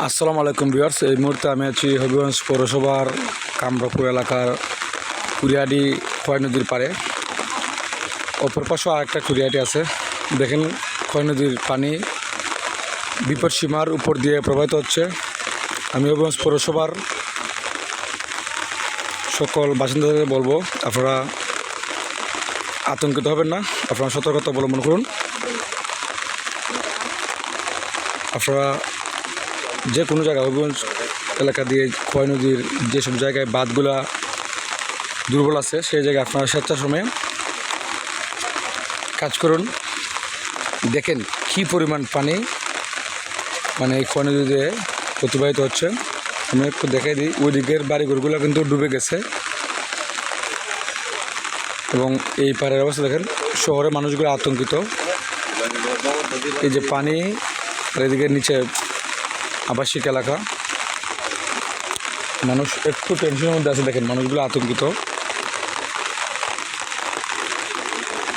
আসসালামু আলাইকুম ভিউয়ার্স। এই মুহূর্তে আমি আছি হবিগঞ্জ পৌরসভার কামরাপুর এলাকার কুরিয়াডি খয় নদীর পাড়ে। অপর পাশেও আরেকটা কুরিয়াডি আছে। দেখেন খয় নদীর পানি বিপদ সীমার উপর দিয়ে প্রবাহিত হচ্ছে। আমি হবিগঞ্জ পৌরসভার সকল বাসিন্দাদের বলবো, আপনারা আতঙ্কিত হবেন না, আপনারা সতর্কতা অবলম্বন করুন। আপনারা যে কোনো জায়গায় হবিগঞ্জ এলাকা দিয়ে খয় নদীর যেসব জায়গায় বাঁধগুলা দুর্বল আছে সেই জায়গায় আপনারা স্বেচ্ছার সময়ে কাজ করুন। দেখেন কী পরিমাণ পানি এই খয় নদী দিয়ে অতিবাহিত হচ্ছে। আমি একটু দেখাই দিই, ওই দিকের বাড়িঘরগুলো কিন্তু ডুবে গেছে এবং এই পাড়ের অবস্থা দেখেন। শহরের মানুষগুলো আতঙ্কিত। এই যে পানি আর এদিকে নিচে আবাসিক এলাকা, মানুষ একটু টেনশনের মধ্যে আছে। দেখেন মানুষগুলো আতঙ্কিত।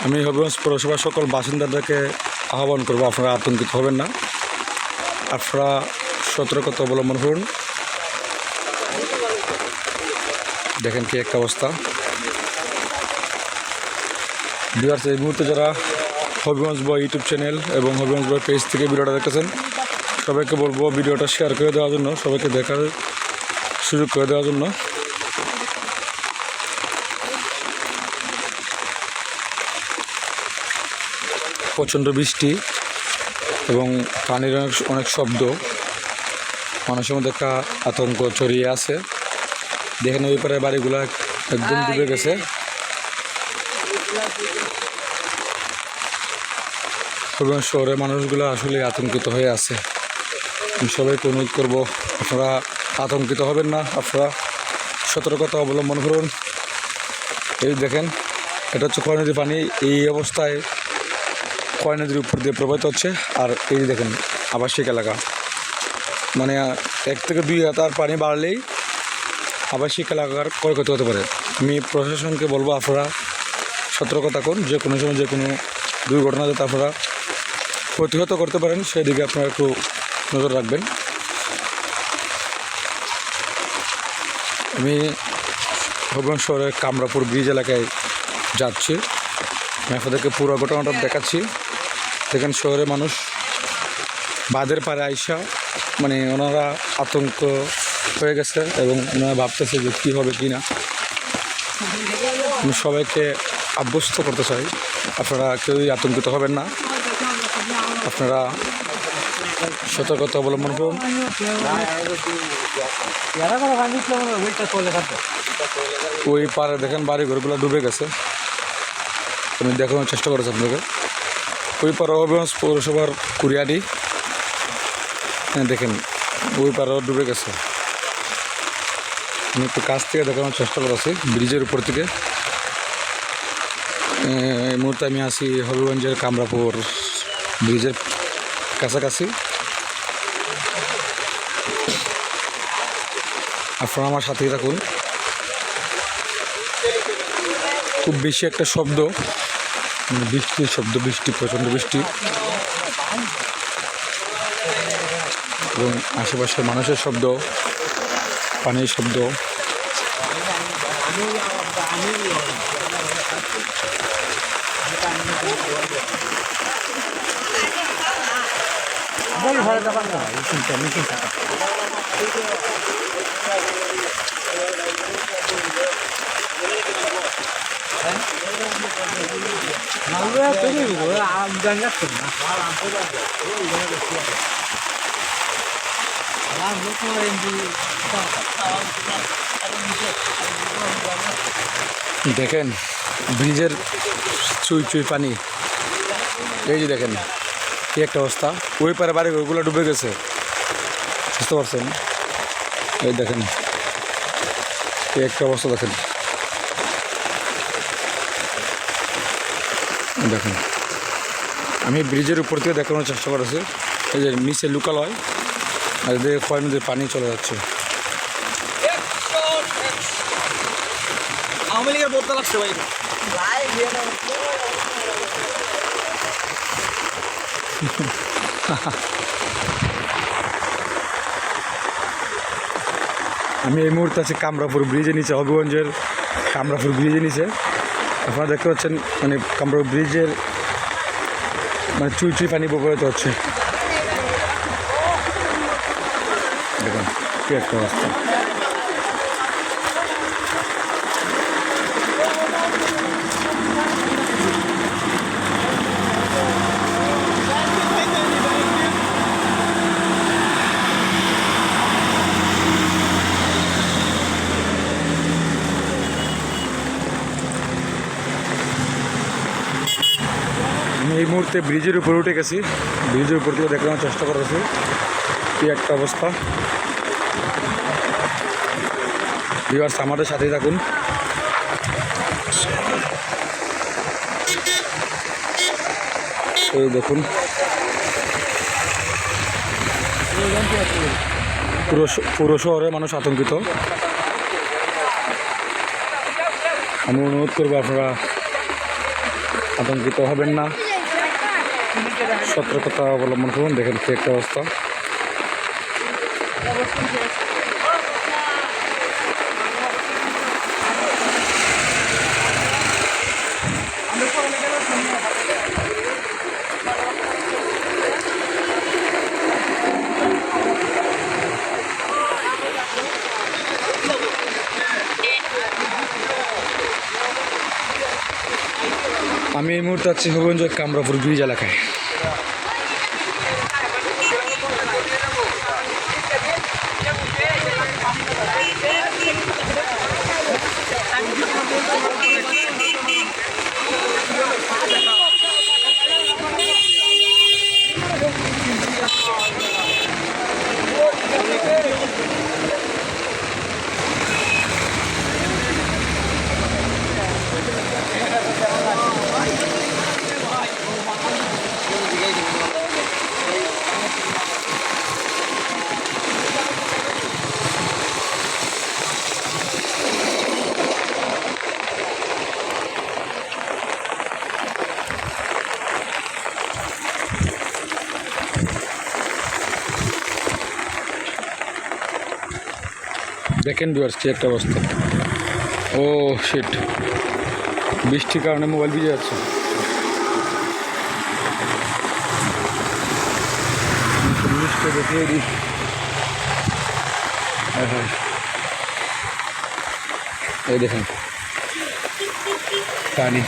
আমি হবিগঞ্জ পৌরসভার সকল বাসিন্দাদেরকে আহ্বান করব, আপনারা আতঙ্কিত হবেন না, আপনারা সতর্কতা অবলম্বন করুন। দেখেন কি একটা অবস্থা। ভিউয়ার্স, এই মুহূর্তে যারা হবিগঞ্জ বয় ইউটিউব চ্যানেল এবং হবিগঞ্জ বয় পেজ থেকে ভিডিওটা দেখতেছেন, সবাইকে বলবো ভিডিওটা শেয়ার করে দেওয়ার জন্য, সবাইকে দেখার সুযোগ করে দেওয়ার জন্য। প্রচণ্ড বৃষ্টি এবং পানির অনেক শব্দ, মানুষের মধ্যে একটা আতঙ্ক ছড়িয়ে আছে। দেখেন ওই পারে বাড়িগুলো একদম ডুবে গেছে। হবিগঞ্জ শহরের মানুষগুলো আসলে আতঙ্কিত হয়ে আছে। আমি সবাইকে অনুরোধ করবো, আপনারা আতঙ্কিত হবেন না, আপনারা সতর্কতা অবলম্বন করুন। এই দেখেন, এটা হচ্ছে খয় নদীর পানি। এই অবস্থায় খয় নদীর উপর দিয়ে প্রবাহিত হচ্ছে। আর এই দেখেন আবাসিক এলাকা, 1 থেকে 2 হাতার পানি বাড়লেই আবাসিক এলাকার ক্ষয়ক্ষতি হতে পারে। আমি প্রশাসনকে বলবো, আপনারা সতর্ক থাকুন। যে কোনো সময় যে কোনো দুর্ঘটনা যাতে আপনারা প্রতিহত করতে পারেন সেদিকে আপনারা একটু নজর রাখবেন। আমি হবিগঞ্জ শহরের কামরাপুর ব্রিজ এলাকায় যাচ্ছি। আমি আপনাদেরকে পুরো ঘটনাটা দেখাচ্ছি। দেখেন শহরের মানুষ বাঁধের পাড়ে আইসা ওনারা আতঙ্ক হয়ে গেছে এবং ওনারা ভাবতেছে যে কী হবে কি না। আমি সবাইকে আশ্বস্ত করতে চাই, আপনারা কেউই আতঙ্কিত হবেন না, আপনারা সতর্কতা অবলম্বন করুন। ওই পাড়ে দেখেন বাড়িঘরগুলো ডুবে গেছে। আমি দেখানোর চেষ্টা করেছি আপনাকে। ওই পাড়ে হবিগঞ্জ পৌরসভার কুরিয়াডি, দেখেন ওই পাড়েও ডুবে গেছে। আমি একটু কাছ থেকে দেখানোর চেষ্টা করেছি ব্রিজের উপর থেকে। এই মুহূর্তে আমি আছি হবিগঞ্জের কামরাপুর ব্রিজের কাছাকাছি। আপনারা আমার সাথেই থাকুন। খুব বেশি একটা শব্দ, বৃষ্টির শব্দ, প্রচণ্ড বৃষ্টি এবং আশেপাশের মানুষের শব্দ, পানির শব্দ। দেখেন ব্রিজের চুই চুই পানি। এই যে দেখেন কি একটা অবস্থা। ওই পারে বাড়ি ওইগুলো ডুবে গেছে, বুঝতে পারছেন? এই দেখেন কি একটা অবস্থা। দেখেন দেখেন আমি ব্রিজের উপর থেকে দেখানোর চেষ্টা করেছি। এই যে নিচে লোকালয় আর এদিকে খয় নদীর পানি চলে যাচ্ছে। আওয়ামী লীগের বোতল আসছে ভাই। আমি এই মুহূর্তে আছি কামরাপুর ব্রিজের নিচে, হবিগঞ্জের কামরাপুর ব্রিজের নিচে। আপনারা দেখতে পাচ্ছেন মানে কামরাপুর ব্রিজের মানে চুই চুই পানি প্রবাহিত হচ্ছে। দেখুন কি একটা অবস্থা। আমি এই মুহূর্তে ব্রিজের উপরে উঠে গেছি, ব্রিজের উপর থেকে দেখানোর চেষ্টা করেছি কি একটা অবস্থা। ভিউয়ার্স আমাদের সাথেই থাকুন। এই দেখুন পুরো শহরে মানুষ আতঙ্কিত। আমি অনুরোধ করবো আপনারা আতঙ্কিত হবেন না, সতর্কতা অবলম্বন করুন। দেখেন কি একটা অবস্থা। আমি এই মুহূর্তে আছি হবিগঞ্জের কামরাপুর ব্রিজ এলাকায়। দেখেন ভিউয়ার্স কি একটা অবস্থা। ও শিট, বৃষ্টির কারণে মোবাইল ভিজে যাচ্ছে। দেখিয়ে দিই। হ্যাঁ এই দেখেন পানি।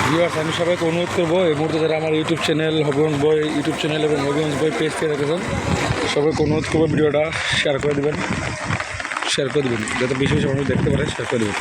ভিউয়ার্স আমি সবাইকে অনুরোধ করবো এই মুহূর্তে যারা আমার ইউটিউব চ্যানেল হবিগঞ্জ বয় ইউটিউব চ্যানেল এবং হবিগঞ্জ বয় পেজ থেকে রেখেছেন, সবাইকে অনুরোধ করবো ভিডিওটা শেয়ার করে দেবেন যাতে বেশি বেশি মানুষ দেখতে পারে, শেয়ার করে দেবেন।